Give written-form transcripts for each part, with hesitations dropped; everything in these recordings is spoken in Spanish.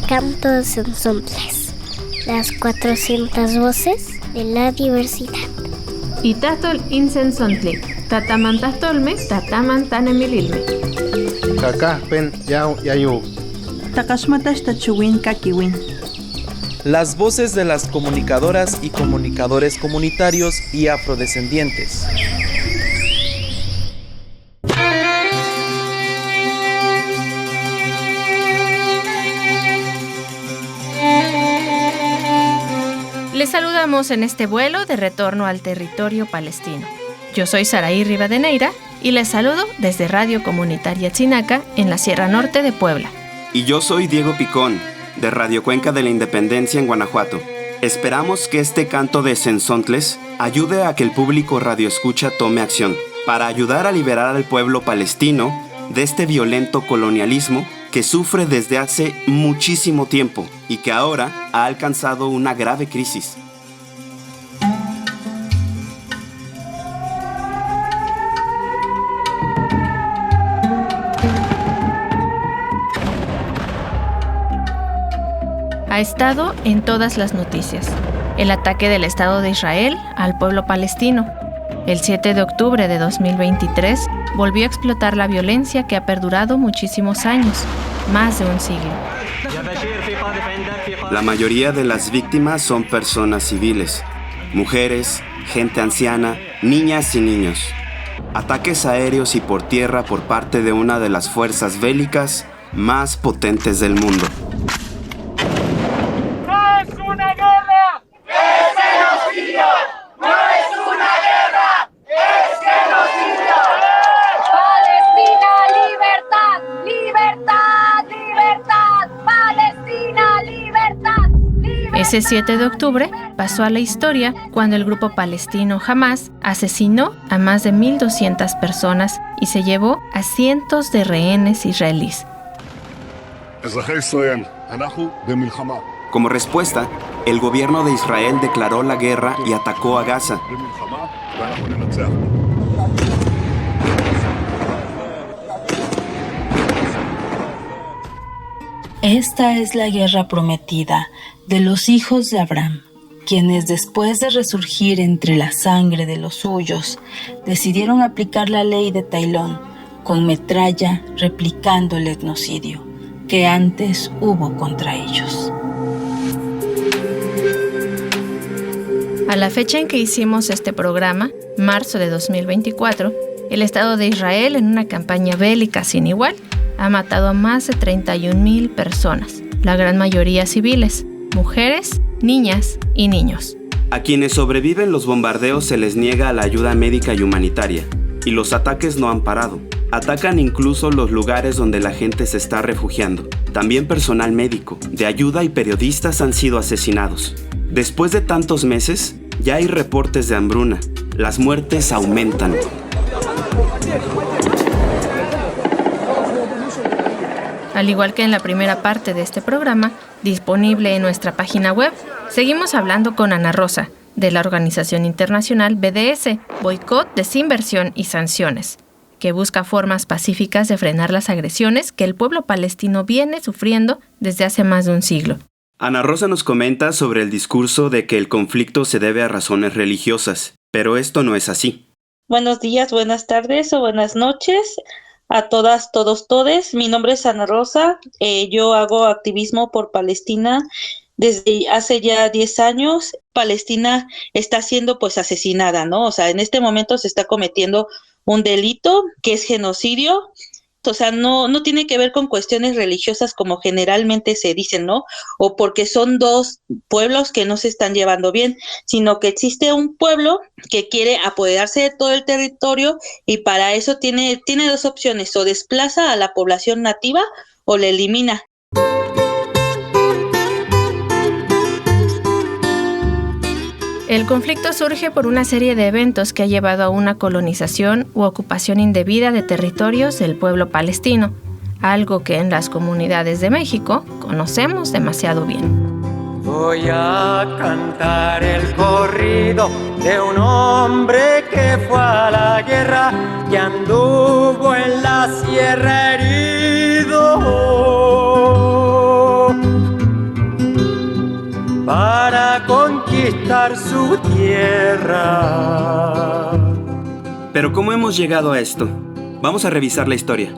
Canto de Sensontles, las 400 voces de la diversidad. Itatol insensontli, tatamantastolme, tatamantanemililme. Cacaspen yau yayu. Takashmatash tachuwin kakiwin. Las voces de las comunicadoras y comunicadores comunitarios y afrodescendientes. Les saludamos en este vuelo de retorno al territorio palestino. Yo soy Saraí Rivadeneira y les saludo desde Radio Comunitaria Tzinaca en la Sierra Norte de Puebla. Y yo soy Diego Picón, de Radio Cuenca de la Independencia en Guanajuato. Esperamos que este canto de Sensontles ayude a que el público radioescucha tome acción para ayudar a liberar al pueblo palestino de este violento colonialismo que sufre desde hace muchísimo tiempo y que ahora ha alcanzado una grave crisis. Ha estado en todas las noticias. El ataque del Estado de Israel al pueblo palestino. El 7 de octubre de 2023 volvió a explotar la violencia que ha perdurado muchísimos años, más de un siglo. La mayoría de las víctimas son personas civiles, mujeres, gente anciana, niñas y niños. Ataques aéreos y por tierra por parte de una de las fuerzas bélicas más potentes del mundo. Ese 7 de octubre pasó a la historia cuando el grupo palestino Hamás asesinó a más de 1,200 personas y se llevó a cientos de rehenes israelíes. Como respuesta, el gobierno de Israel declaró la guerra y atacó a Gaza. Esta es la guerra prometida de los hijos de Abraham, quienes después de resurgir entre la sangre de los suyos, decidieron aplicar la ley de Tailón con metralla replicando el etnocidio que antes hubo contra ellos. A la fecha en que hicimos este programa, marzo de 2024, el Estado de Israel, en una campaña bélica sin igual, ha matado a más de 31,000 personas, la gran mayoría civiles, mujeres, niñas y niños. A quienes sobreviven los bombardeos se les niega la ayuda médica y humanitaria, y los ataques no han parado. Atacan incluso los lugares donde la gente se está refugiando. También personal médico, de ayuda y periodistas han sido asesinados. Después de tantos meses, ya hay reportes de hambruna. Las muertes aumentan. Al igual que en la primera parte de este programa, disponible en nuestra página web, seguimos hablando con Ana Rosa, de la organización internacional BDS, Boicot, Desinversión y Sanciones, que busca formas pacíficas de frenar las agresiones que el pueblo palestino viene sufriendo desde hace más de un siglo. Ana Rosa nos comenta sobre el discurso de que el conflicto se debe a razones religiosas, pero esto no es así. Buenos días, buenas tardes o buenas noches a todas, todos, todes. Mi nombre es Ana Rosa. Yo hago activismo por Palestina desde hace ya 10 años. Palestina está siendo pues asesinada, ¿no? O sea, en este momento se está cometiendo un delito que es genocidio. O sea, no tiene que ver con cuestiones religiosas como generalmente se dicen, ¿no? O porque son dos pueblos que no se están llevando bien, sino que existe un pueblo que quiere apoderarse de todo el territorio y para eso tiene dos opciones, o desplaza a la población nativa o la elimina. El conflicto surge por una serie de eventos que ha llevado a una colonización u ocupación indebida de territorios del pueblo palestino, algo que en las comunidades de México conocemos demasiado bien. Voy a cantar el corrido de un hombre que fue a la guerra, que anduvo guerra herido para conquistar su tierra. Pero ¿cómo hemos llegado a esto? Vamos a revisar la historia.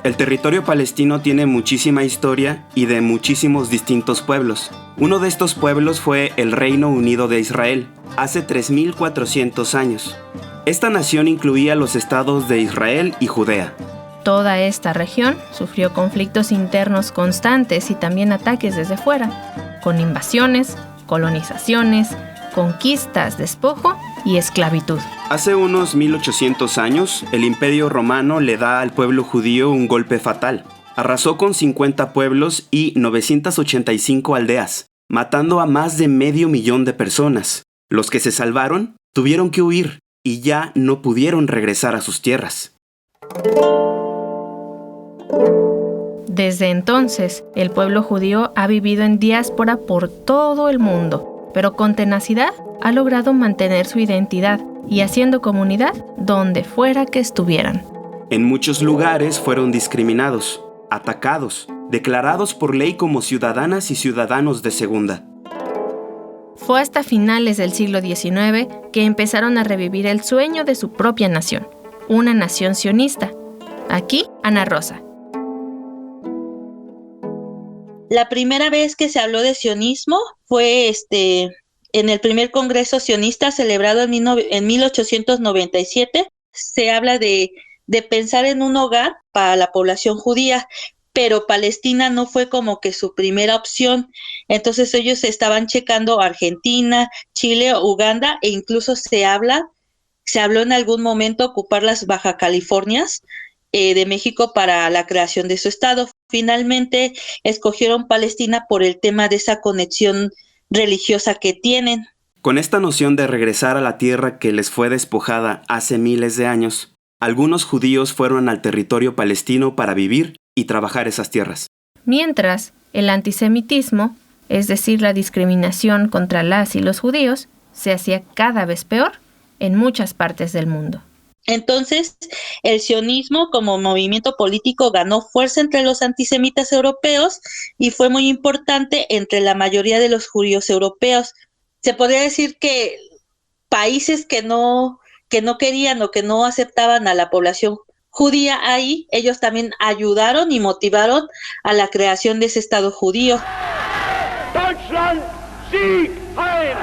El territorio palestino tiene muchísima historia y de muchísimos distintos pueblos. Uno de estos pueblos fue el Reino Unido de Israel, hace 3.400 años. Esta nación incluía los estados de Israel y Judea. Toda esta región sufrió conflictos internos constantes y también ataques desde fuera, con invasiones, colonizaciones, conquistas, despojo y esclavitud. Hace unos 1800 años, el Imperio Romano le da al pueblo judío un golpe fatal. Arrasó con 50 pueblos y 985 aldeas, matando a más de 500,000 de personas. Los que se salvaron tuvieron que huir y ya no pudieron regresar a sus tierras. Desde entonces, el pueblo judío ha vivido en diáspora por todo el mundo, pero con tenacidad ha logrado mantener su identidad y haciendo comunidad donde fuera que estuvieran. En muchos lugares fueron discriminados, atacados, declarados por ley como ciudadanas y ciudadanos de segunda. Fue hasta finales del siglo XIX que empezaron a revivir el sueño de su propia nación, una nación sionista. Aquí, Ana Rosa. La primera vez que se habló de sionismo fue en el primer Congreso Sionista celebrado en 1897. Se habla de pensar en un hogar para la población judía, pero Palestina no fue como que su primera opción. Entonces ellos estaban checando Argentina, Chile, Uganda, e incluso se habló en algún momento ocupar las Baja Californias de México para la creación de su estado. Finalmente escogieron Palestina por el tema de esa conexión religiosa que tienen. Con esta noción de regresar a la tierra que les fue despojada hace miles de años, algunos judíos fueron al territorio palestino para vivir y trabajar esas tierras. Mientras, el antisemitismo, es decir, la discriminación contra las y los judíos, se hacía cada vez peor en muchas partes del mundo. Entonces, el sionismo como movimiento político ganó fuerza entre los antisemitas europeos y fue muy importante entre la mayoría de los judíos europeos. Se podría decir que países que no querían o que no aceptaban a la población judía ahí, ellos también ayudaron y motivaron a la creación de ese Estado judío. Deutschland, Sieg Heil!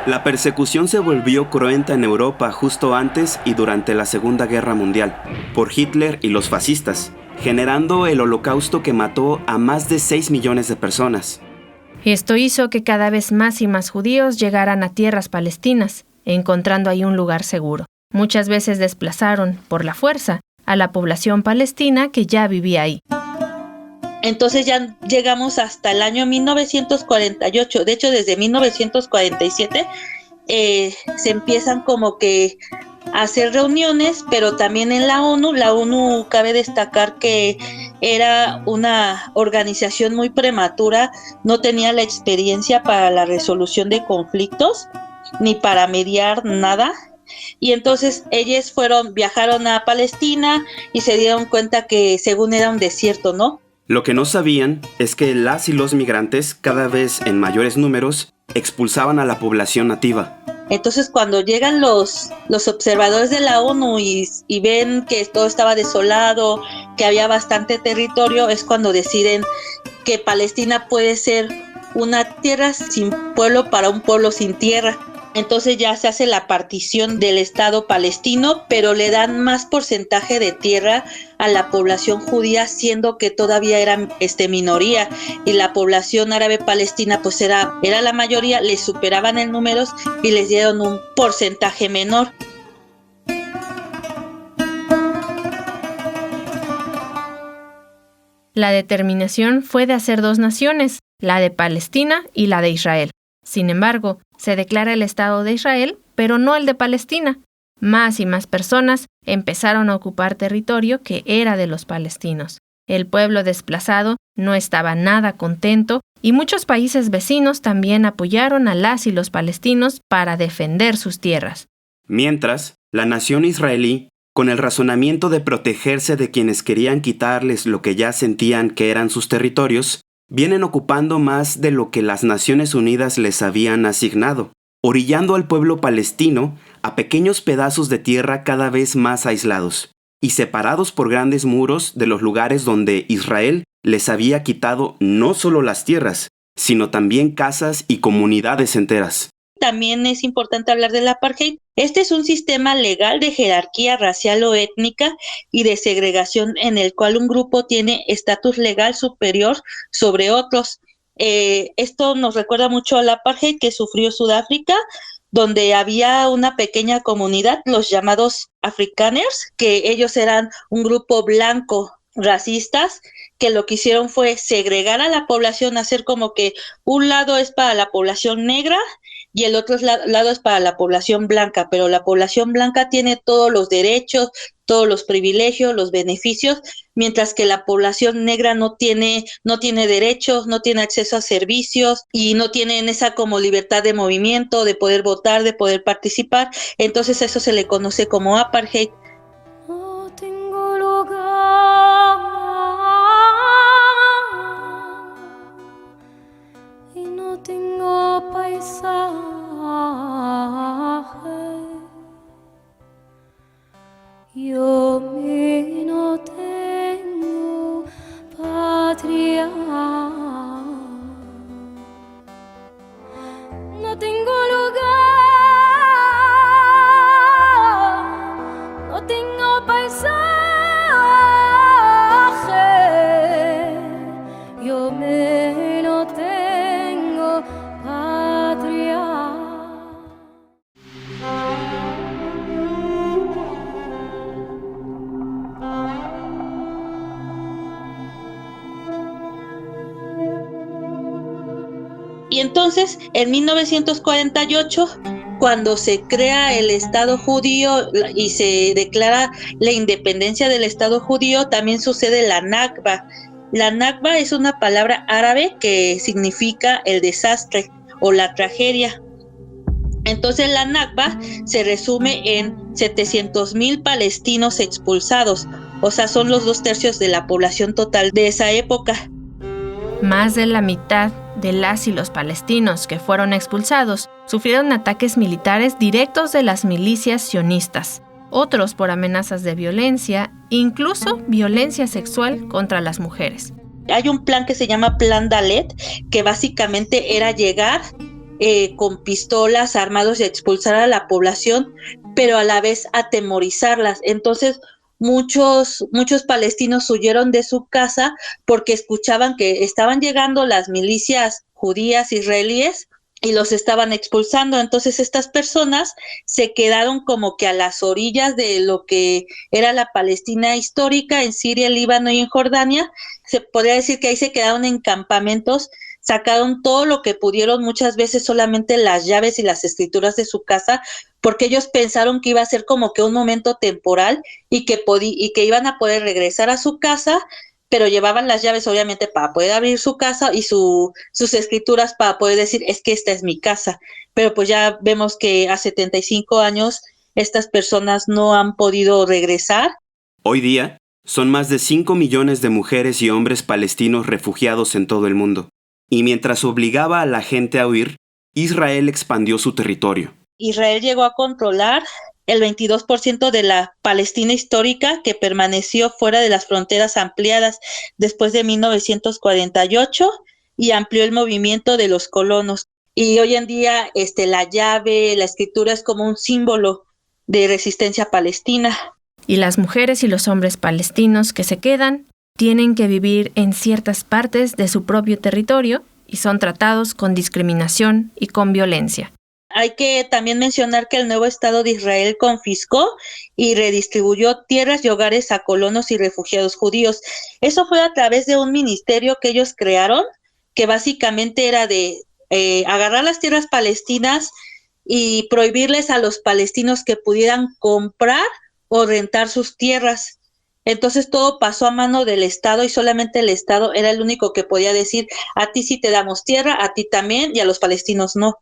La persecución se volvió cruenta en Europa justo antes y durante la Segunda Guerra Mundial, por Hitler y los fascistas, generando el Holocausto que mató a más de 6 millones de personas. Esto hizo que cada vez más y más judíos llegaran a tierras palestinas, encontrando ahí un lugar seguro. Muchas veces desplazaron, por la fuerza, a la población palestina que ya vivía ahí. Entonces ya llegamos hasta el año 1948. De hecho, desde 1947 se empiezan como que a hacer reuniones, pero también en la ONU. La ONU, cabe destacar que era una organización muy prematura, no tenía la experiencia para la resolución de conflictos, ni para mediar nada. Y entonces ellos viajaron a Palestina y se dieron cuenta que según era un desierto, ¿no? Lo que no sabían es que las y los migrantes, cada vez en mayores números, expulsaban a la población nativa. Entonces cuando llegan los observadores de la ONU y ven que todo estaba desolado, que había bastante territorio, es cuando deciden que Palestina puede ser una tierra sin pueblo para un pueblo sin tierra. Entonces ya se hace la partición del Estado palestino, pero le dan más porcentaje de tierra a la población judía, siendo que todavía eran minoría, y la población árabe palestina pues era la mayoría, les superaban en números y les dieron un porcentaje menor. La determinación fue de hacer dos naciones, la de Palestina y la de Israel. Sin embargo, se declara el Estado de Israel, pero no el de Palestina. Más y más personas empezaron a ocupar territorio que era de los palestinos. El pueblo desplazado no estaba nada contento Y muchos países vecinos también apoyaron a las y los palestinos para defender sus tierras. Mientras, la nación israelí, con el razonamiento de protegerse de quienes querían quitarles lo que ya sentían que eran sus territorios, vienen ocupando más de lo que las Naciones Unidas les habían asignado, orillando al pueblo palestino a pequeños pedazos de tierra cada vez más aislados y separados por grandes muros de los lugares donde Israel les había quitado no solo las tierras, sino también casas y comunidades enteras. También es importante hablar del apartheid. Este es un sistema legal de jerarquía racial o étnica y de segregación en el cual un grupo tiene estatus legal superior sobre otros. Esto nos recuerda mucho al apartheid que sufrió Sudáfrica, donde había una pequeña comunidad, los llamados afrikaners, que ellos eran un grupo blanco racistas, que lo que hicieron fue segregar a la población, hacer como que un lado es para la población negra y el otro lado es para la población blanca, pero la población blanca tiene todos los derechos, todos los privilegios, los beneficios, mientras que la población negra no tiene derechos, no tiene acceso a servicios y no tienen esa como libertad de movimiento, de poder votar, de poder participar. Entonces eso se le conoce como apartheid. No tengo lugar y no tengo paisaje. Yo no tengo patria. No tengo lugar, no tengo paisaje. Yo no tengo patria. Y entonces, en 1948, cuando se crea el Estado judío y se declara la independencia del Estado judío, también sucede la Nakba. La Nakba es una palabra árabe que significa el desastre o la tragedia. Entonces la Nakba se resume en 700,000 palestinos expulsados, o sea, son los 2/3 de la población total de esa época. Más de la mitad de las y los palestinos que fueron expulsados sufrieron ataques militares directos de las milicias sionistas, otros por amenazas de violencia, incluso violencia sexual contra las mujeres. Hay un plan que se llama Plan Dalet, que básicamente era llegar con pistolas, armados y expulsar a la población, pero a la vez atemorizarlas. Entonces, muchos palestinos huyeron de su casa porque escuchaban que estaban llegando las milicias judías israelíes y los estaban expulsando. Entonces estas personas se quedaron como que a las orillas de lo que era la Palestina histórica, en Siria, Líbano y en Jordania. Se podría decir que ahí se quedaron en campamentos, sacaron todo lo que pudieron, muchas veces solamente las llaves y las escrituras de su casa, porque ellos pensaron que iba a ser como que un momento temporal y que iban a poder regresar a su casa, pero llevaban las llaves obviamente para poder abrir su casa y sus escrituras para poder decir, es que esta es mi casa. Pero pues ya vemos que a 75 años estas personas no han podido regresar. Hoy día, son más de 5 millones de mujeres y hombres palestinos refugiados en todo el mundo. Y mientras obligaba a la gente a huir, Israel expandió su territorio. Israel llegó a controlar el 22% de la Palestina histórica, que permaneció fuera de las fronteras ampliadas después de 1948, y amplió el movimiento de los colonos. Y hoy en día la llave, la escritura es como un símbolo de resistencia palestina. Y las mujeres y los hombres palestinos que se quedan tienen que vivir en ciertas partes de su propio territorio y son tratados con discriminación y con violencia. Hay que también mencionar que el nuevo Estado de Israel confiscó y redistribuyó tierras y hogares a colonos y refugiados judíos. Eso fue a través de un ministerio que ellos crearon, que básicamente era de agarrar las tierras palestinas y prohibirles a los palestinos que pudieran comprar o rentar sus tierras. Entonces todo pasó a mano del Estado y solamente el Estado era el único que podía decir, a ti sí te damos tierra, a ti también, y a los palestinos no.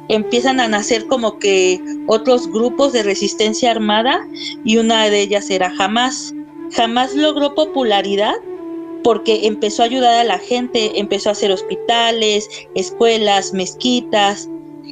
Empiezan a nacer como que otros grupos de resistencia armada y una de ellas era Hamás. Hamás logró popularidad porque empezó a ayudar a la gente, empezó a hacer hospitales, escuelas, mezquitas,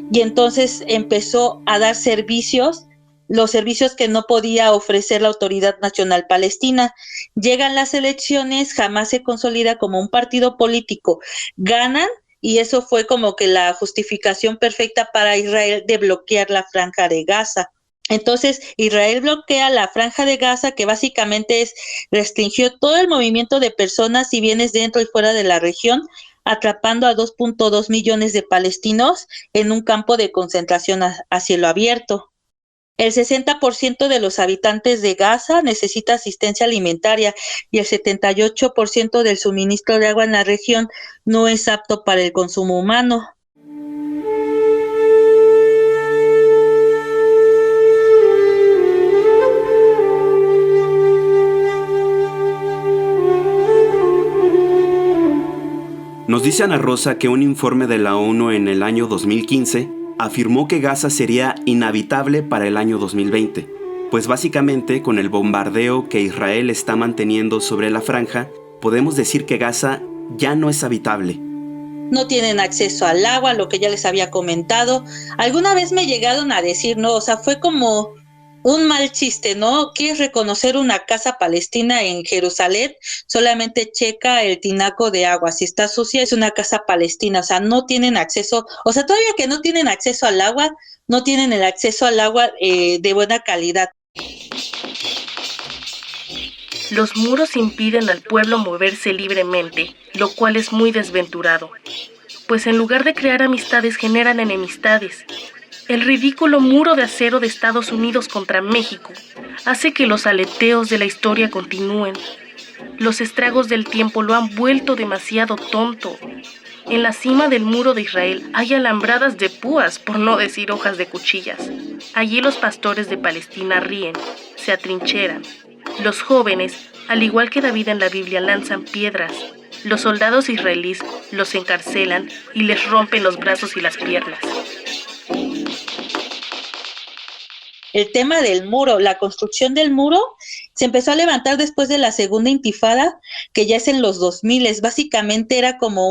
y entonces empezó a dar servicios, los servicios que no podía ofrecer la Autoridad Nacional Palestina. Llegan las elecciones, Hamás se consolida como un partido político, ganan, y eso fue como que la justificación perfecta para Israel de bloquear la Franja de Gaza. Entonces Israel bloquea la Franja de Gaza, que básicamente restringió todo el movimiento de personas y bienes dentro y fuera de la región, atrapando a 2.2 millones de palestinos en un campo de concentración a cielo abierto. El 60% de los habitantes de Gaza necesita asistencia alimentaria y el 78% del suministro de agua en la región no es apto para el consumo humano. Nos dice Ana Rosa que un informe de la ONU en el año 2015 afirmó que Gaza sería inhabitable para el año 2020, pues básicamente con el bombardeo que Israel está manteniendo sobre la franja, podemos decir que Gaza ya no es habitable. No tienen acceso al agua, lo que ya les había comentado. Alguna vez me llegaron a decir, ¿no? O sea, fue como un mal chiste, ¿no? ¿Quieres reconocer una casa palestina en Jerusalén? Solamente checa el tinaco de agua. Si está sucia, es una casa palestina. O sea, no tienen acceso, o sea, todavía que no tienen acceso al agua, no tienen el acceso al agua de buena calidad. Los muros impiden al pueblo moverse libremente, lo cual es muy desventurado, pues en lugar de crear amistades generan enemistades. El ridículo muro de acero de Estados Unidos contra México hace que los aleteos de la historia continúen. Los estragos del tiempo lo han vuelto demasiado tonto. En la cima del muro de Israel hay alambradas de púas, por no decir hojas de cuchillas. Allí los pastores de Palestina ríen, se atrincheran. Los jóvenes, al igual que David en la Biblia, lanzan piedras. Los soldados israelíes los encarcelan y les rompen los brazos y las piernas. El tema del muro, la construcción del muro, se empezó a levantar después de la segunda intifada, que ya es en los 2000. Básicamente era como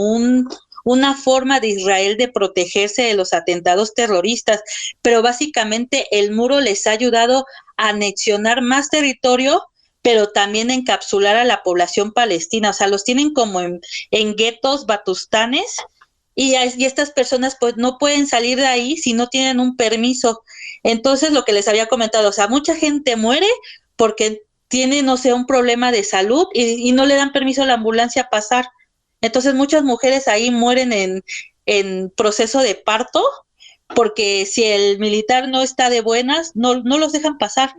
una forma de Israel de protegerse de los atentados terroristas, pero básicamente el muro les ha ayudado a anexionar más territorio, pero también a encapsular a la población palestina. O sea, los tienen como en guetos batustanes, y estas personas pues no pueden salir de ahí si no tienen un permiso. Entonces, lo que les había comentado, o sea, mucha gente muere porque tiene, no sé, un problema de salud y no le dan permiso a la ambulancia a pasar. Entonces, muchas mujeres ahí mueren en proceso de parto, porque si el militar no está de buenas, no los dejan pasar.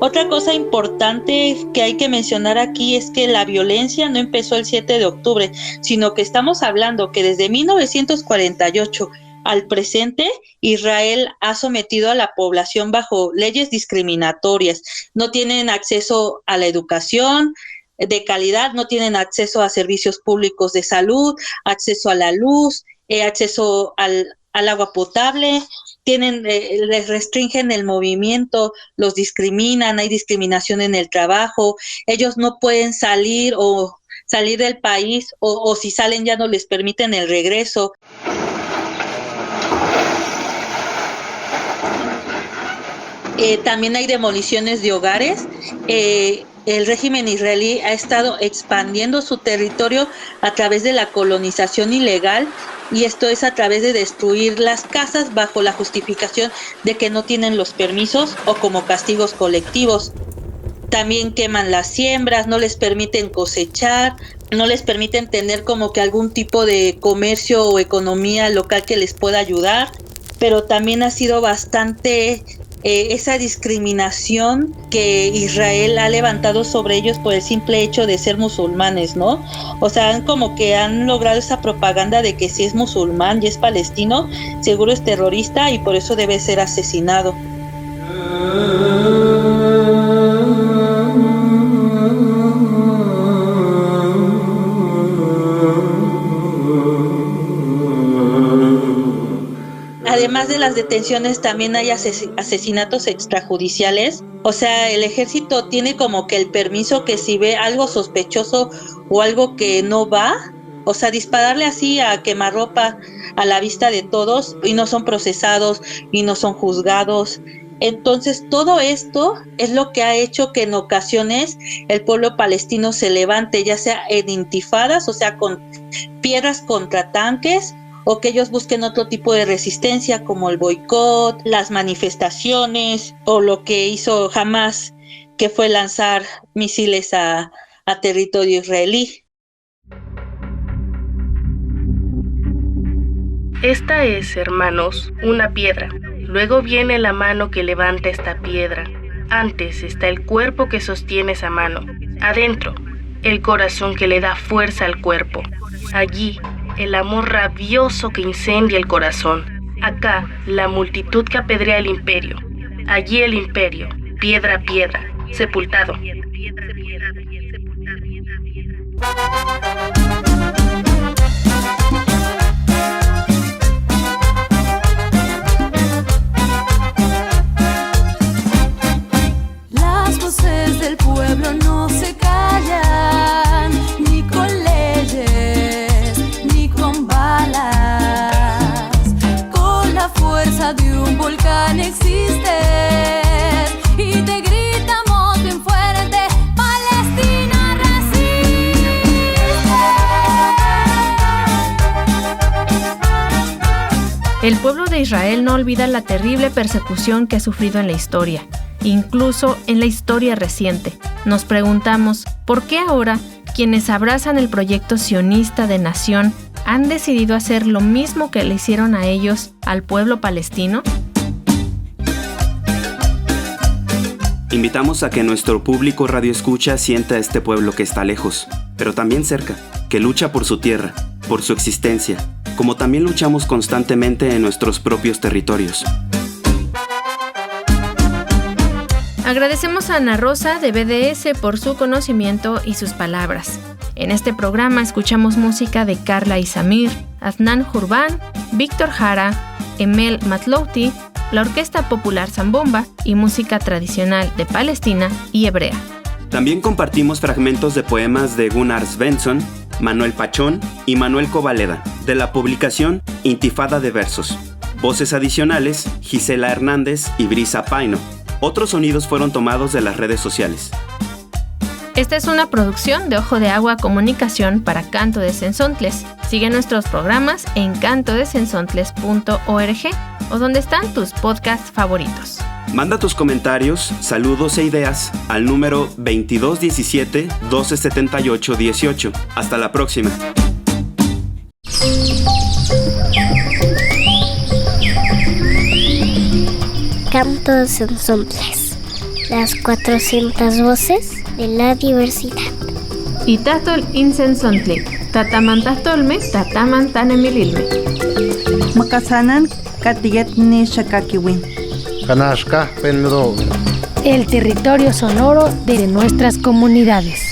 Otra cosa importante que hay que mencionar aquí es que la violencia no empezó el 7 de octubre, sino que estamos hablando que desde 1948 al presente, Israel ha sometido a la población bajo leyes discriminatorias. No tienen acceso a la educación de calidad, no tienen acceso a servicios públicos de salud, acceso a la luz, acceso al agua potable. Les restringen el movimiento, los discriminan, hay discriminación en el trabajo, ellos no pueden salir del país, o si salen ya no les permiten el regreso. También hay demoliciones de hogares. El régimen israelí ha estado expandiendo su territorio a través de la colonización ilegal, y esto es a través de destruir las casas bajo la justificación de que no tienen los permisos o como castigos colectivos. También queman las siembras, no les permiten cosechar, no les permiten tener como que algún tipo de comercio o economía local que les pueda ayudar. pero también ha sido bastante esa discriminación que Israel ha levantado sobre ellos por el simple hecho de ser musulmanes, ¿no? O sea, como que han logrado esa propaganda de que si es musulmán y es palestino, seguro es terrorista y por eso debe ser asesinado. Además de las detenciones, también hay asesinatos extrajudiciales. O sea, el ejército tiene como que el permiso que si ve algo sospechoso o algo que no va, o sea, dispararle así a quemarropa a la vista de todos y no son procesados y no son juzgados. Entonces, todo esto es lo que ha hecho que en ocasiones el pueblo palestino se levante, ya sea en intifadas, o sea, con piedras contra tanques, o que ellos busquen otro tipo de resistencia como el boicot, las manifestaciones o lo que hizo Hamas, que fue lanzar misiles a territorio israelí. Esta es, hermanos, una piedra. Luego viene la mano que levanta esta piedra. Antes está el cuerpo que sostiene esa mano. Adentro, el corazón que le da fuerza al cuerpo. Allí, el amor rabioso que incendia el corazón. Acá, la multitud que apedrea el imperio. Allí el imperio, piedra a piedra, sepultado. Las voces del pueblo no se callan, ni con leyes, ni con balas. Con la fuerza de un volcán existes y te gritamos bien fuerte: Palestina resiste. El pueblo de Israel no olvida la terrible persecución que ha sufrido en la historia, incluso en la historia reciente. Nos preguntamos, ¿por qué ahora quienes abrazan el proyecto sionista de nación han decidido hacer lo mismo que le hicieron a ellos al pueblo palestino? Invitamos a que nuestro público radioescucha sienta a este pueblo que está lejos, pero también cerca, que lucha por su tierra, por su existencia, como también luchamos constantemente en nuestros propios territorios. Agradecemos a Ana Rosa de BDS por su conocimiento y sus palabras. En este programa escuchamos música de Carla Isamir, Adnan Jurban, Víctor Jara, Emel Matlouti, la Orquesta Popular Zambomba y música tradicional de Palestina y hebrea. También compartimos fragmentos de poemas de Gunnar Svensson, Manuel Pachón y Manuel Covaleda, de la publicación Intifada de Versos. Voces adicionales, Gisela Hernández y Brisa Paino. Otros sonidos fueron tomados de las redes sociales. Esta es una producción de Ojo de Agua Comunicación para Canto de Sensontles. Sigue nuestros programas en cantodesensontles.org o donde están tus podcasts favoritos. Manda tus comentarios, saludos e ideas al número 2217 1278 18. Hasta la próxima. Canto de Sensontles, las 400 voces de la diversidad. Itatol insensontli, tatamantastolme, tatamantanemililme. Makasanan katiyetni shakakiwin. Kanashka penmdo. El territorio sonoro de nuestras comunidades.